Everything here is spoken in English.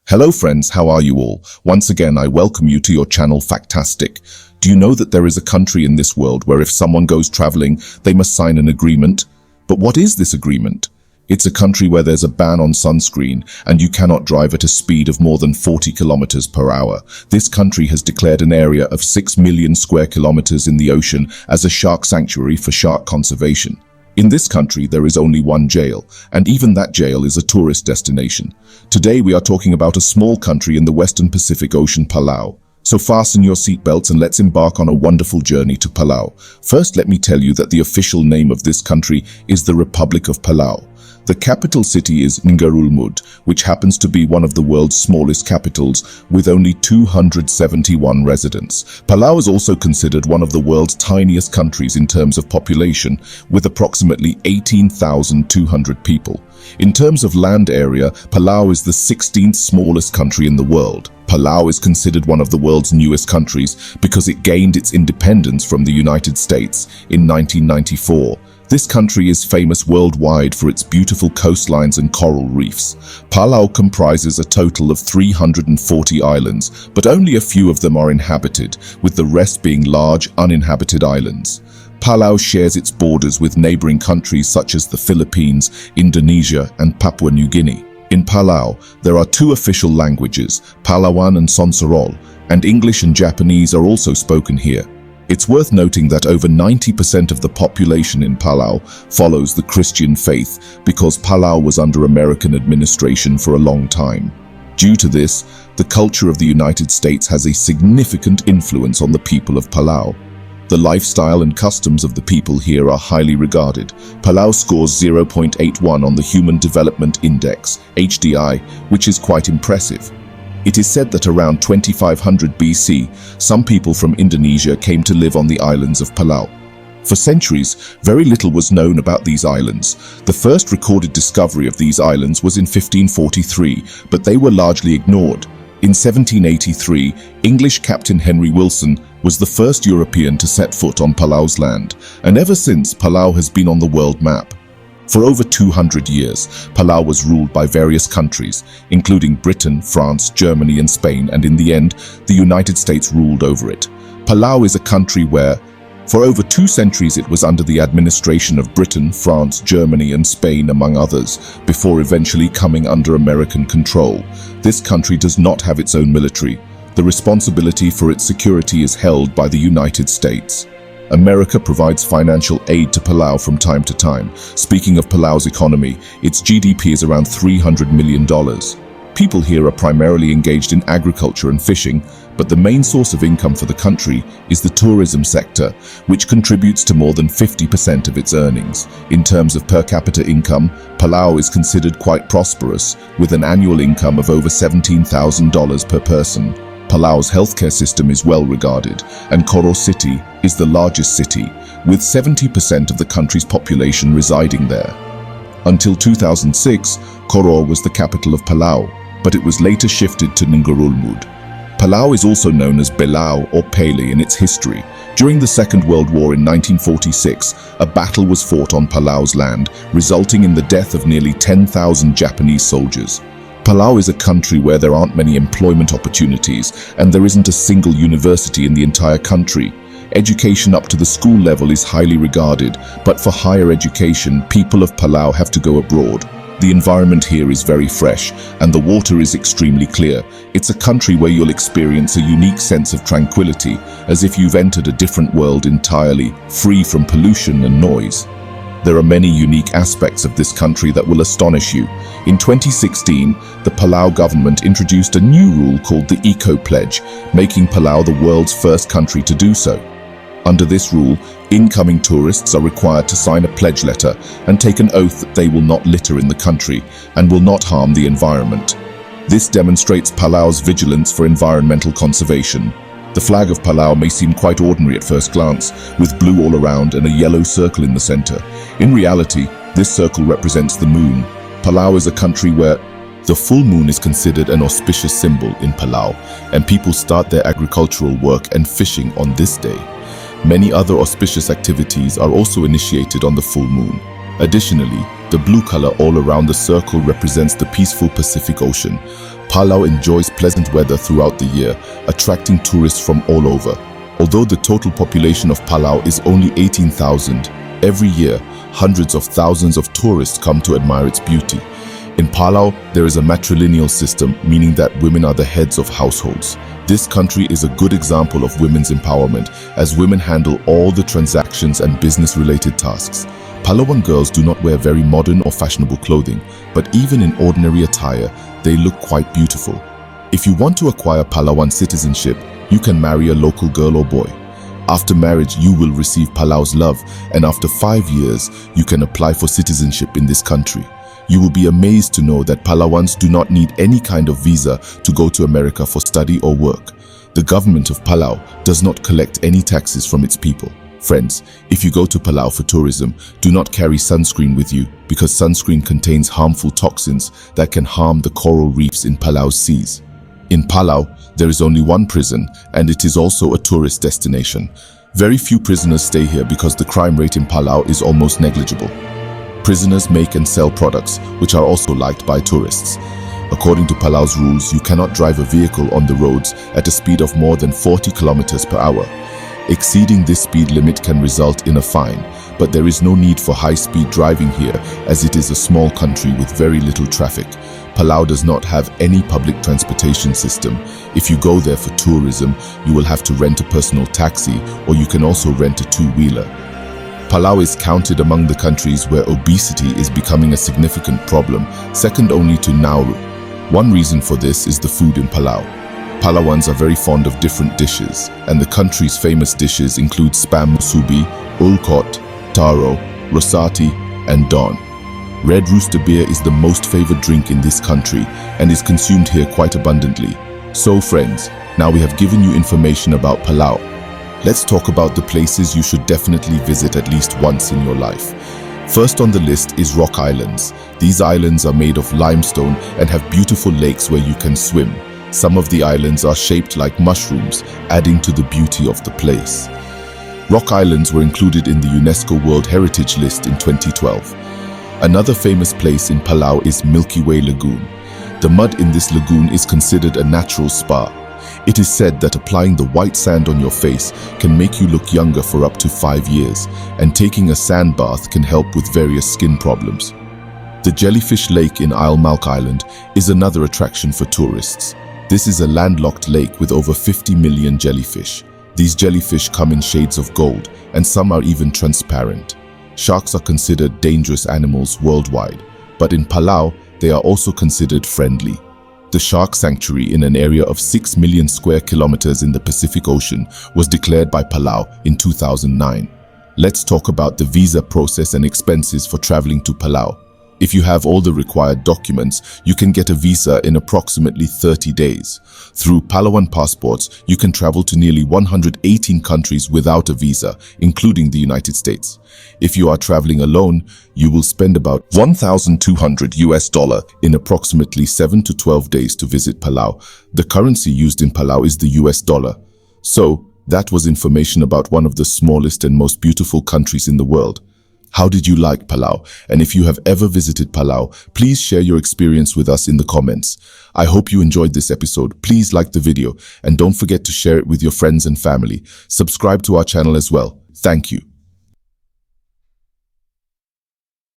Hello friends, how are you all? Once again, I welcome you to your channel Factastic. Do you know that there is a country in this world where if someone goes traveling, they must sign an agreement? But what is this agreement? It's a country where there's a ban on sunscreen and you cannot drive at a speed of more than 40 kilometers per hour. This country has declared an area of 6 million square kilometers in the ocean as a shark sanctuary for shark conservation. In this country, there is only one jail, and even that jail is a tourist destination. Today, we are talking about a small country in the Western Pacific Ocean, Palau. So fasten your seatbelts and let's embark on a wonderful journey to Palau. First, let me tell you that the official name of this country is the Republic of Palau. The capital city is Ngurulemud, which happens to be one of the world's smallest capitals, with only 271 residents. Palau is also considered one of the world's tiniest countries in terms of population, with approximately 18,200 people. In terms of land area, Palau is the 16th smallest country in the world. Palau is considered one of the world's newest countries because it gained its independence from the United States in 1994. This country is famous worldwide for its beautiful coastlines and coral reefs. Palau comprises a total of 340 islands, but only a few of them are inhabited, with the rest being large, uninhabited islands. Palau shares its borders with neighboring countries such as the Philippines, Indonesia, and Papua New Guinea. In Palau, there are two official languages, Palawan and Sonsorol, and English and Japanese are also spoken here. It's worth noting that over 90% of the population in Palau follows the Christian faith because Palau was under American administration for a long time. Due to this, the culture of the United States has a significant influence on the people of Palau. The lifestyle and customs of the people here are highly regarded. Palau scores 0.81 on the Human Development Index, HDI, which is quite impressive. It is said that around 2500 BC, some people from Indonesia came to live on the islands of Palau. For centuries, very little was known about these islands. The first recorded discovery of these islands was in 1543, but they were largely ignored. In 1783, English Captain Henry Wilson was the first European to set foot on Palau's land, and ever since, Palau has been on the world map. For over 200 years, Palau was ruled by various countries, including Britain, France, Germany, and Spain, and in the end, the United States ruled over it. Palau is a country where, for over 2 centuries, it was under the administration of Britain, France, Germany, and Spain, among others, before eventually coming under American control. This country does not have its own military. The responsibility for its security is held by the United States. America provides financial aid to Palau from time to time. Speaking of Palau's economy, its GDP is around $300 million. People here are primarily engaged in agriculture and fishing, but the main source of income for the country is the tourism sector, which contributes to more than 50% of its earnings. In terms of per capita income, Palau is considered quite prosperous, with an annual income of over $17,000 per person. Palau's healthcare system is well regarded, and Koror City is the largest city, with 70% of the country's population residing there. Until 2006, Koror was the capital of Palau, but it was later shifted to Ngurulemud. Palau is also known as Belau or Pele in its history. During the Second World War in 1946, a battle was fought on Palau's land, resulting in the death of nearly 10,000 Japanese soldiers. Palau is a country where there aren't many employment opportunities, and there isn't a single university in the entire country. Education up to the school level is highly regarded, but for higher education, people of Palau have to go abroad. The environment here is very fresh, and the water is extremely clear. It's a country where you'll experience a unique sense of tranquility, as if you've entered a different world entirely, free from pollution and noise. There are many unique aspects of this country that will astonish you. In 2016, the Palau government introduced a new rule called the Eco Pledge, making Palau the world's first country to do so. Under this rule, incoming tourists are required to sign a pledge letter and take an oath that they will not litter in the country and will not harm the environment. This demonstrates Palau's vigilance for environmental conservation. The flag of Palau may seem quite ordinary at first glance, with blue all around and a yellow circle in the center. In reality, this circle represents the moon. Palau is a country where the full moon is considered an auspicious symbol in Palau, and people start their agricultural work and fishing on this day. Many other auspicious activities are also initiated on the full moon. Additionally, the blue color all around the circle represents the peaceful Pacific Ocean. Palau enjoys pleasant weather throughout the year, attracting tourists from all over. Although the total population of Palau is only 18,000, every year, hundreds of thousands of tourists come to admire its beauty. In Palau, there is a matrilineal system, meaning that women are the heads of households. This country is a good example of women's empowerment, as women handle all the transactions and business-related tasks. Palauan girls do not wear very modern or fashionable clothing, but even in ordinary attire, they look quite beautiful. If you want to acquire Palauan citizenship, you can marry a local girl or boy. After marriage, you will receive Palau's love, and after 5 years, you can apply for citizenship in this country. You will be amazed to know that Palauans do not need any kind of visa to go to America for study or work. The government of Palau does not collect any taxes from its people. Friends, if you go to Palau for tourism, do not carry sunscreen with you because sunscreen contains harmful toxins that can harm the coral reefs in Palau's seas. In Palau, there is only one prison, and it is also a tourist destination. Very few prisoners stay here because the crime rate in Palau is almost negligible. Prisoners make and sell products, which are also liked by tourists. According to Palau's rules, you cannot drive a vehicle on the roads at a speed of more than 40 kilometers per hour. Exceeding this speed limit can result in a fine, but there is no need for high-speed driving here as it is a small country with very little traffic. Palau does not have any public transportation system. If you go there for tourism, you will have to rent a personal taxi, or you can also rent a two-wheeler. Palau is counted among the countries where obesity is becoming a significant problem, second only to Nauru. One reason for this is the food in Palau. Palauans are very fond of different dishes, and the country's famous dishes include spam musubi, ulkot, taro, rosati, and don. Red rooster beer is the most favored drink in this country and is consumed here quite abundantly. So friends, now we have given you information about Palau. Let's talk about the places you should definitely visit at least once in your life. First on the list is Rock Islands. These islands are made of limestone and have beautiful lakes where you can swim. Some of the islands are shaped like mushrooms, adding to the beauty of the place. Rock Islands were included in the UNESCO World Heritage List in 2012. Another famous place in Palau is Milky Way Lagoon. The mud in this lagoon is considered a natural spa. It is said that applying the white sand on your face can make you look younger for up to 5 years, and taking a sand bath can help with various skin problems. The Jellyfish Lake in Isle Malk Island is another attraction for tourists. This is a landlocked lake with over 50 million jellyfish. These jellyfish come in shades of gold, and some are even transparent. Sharks are considered dangerous animals worldwide, but in Palau, they are also considered friendly. The shark sanctuary in an area of 6 million square kilometers in the Pacific Ocean was declared by Palau in 2009. Let's talk about the visa process and expenses for traveling to Palau. If you have all the required documents, you can get a visa in approximately 30 days. Through Palauan passports, you can travel to nearly 118 countries without a visa, including the United States. If you are traveling alone, you will spend about $1,200 in approximately 7 to 12 days to visit Palau. The currency used in Palau is the US dollar. So, that was information about one of the smallest and most beautiful countries in the world. How did you like Palau? And if you have ever visited Palau, please share your experience with us in the comments. I hope you enjoyed this episode. Please like the video and don't forget to share it with your friends and family. Subscribe to our channel as well. Thank you.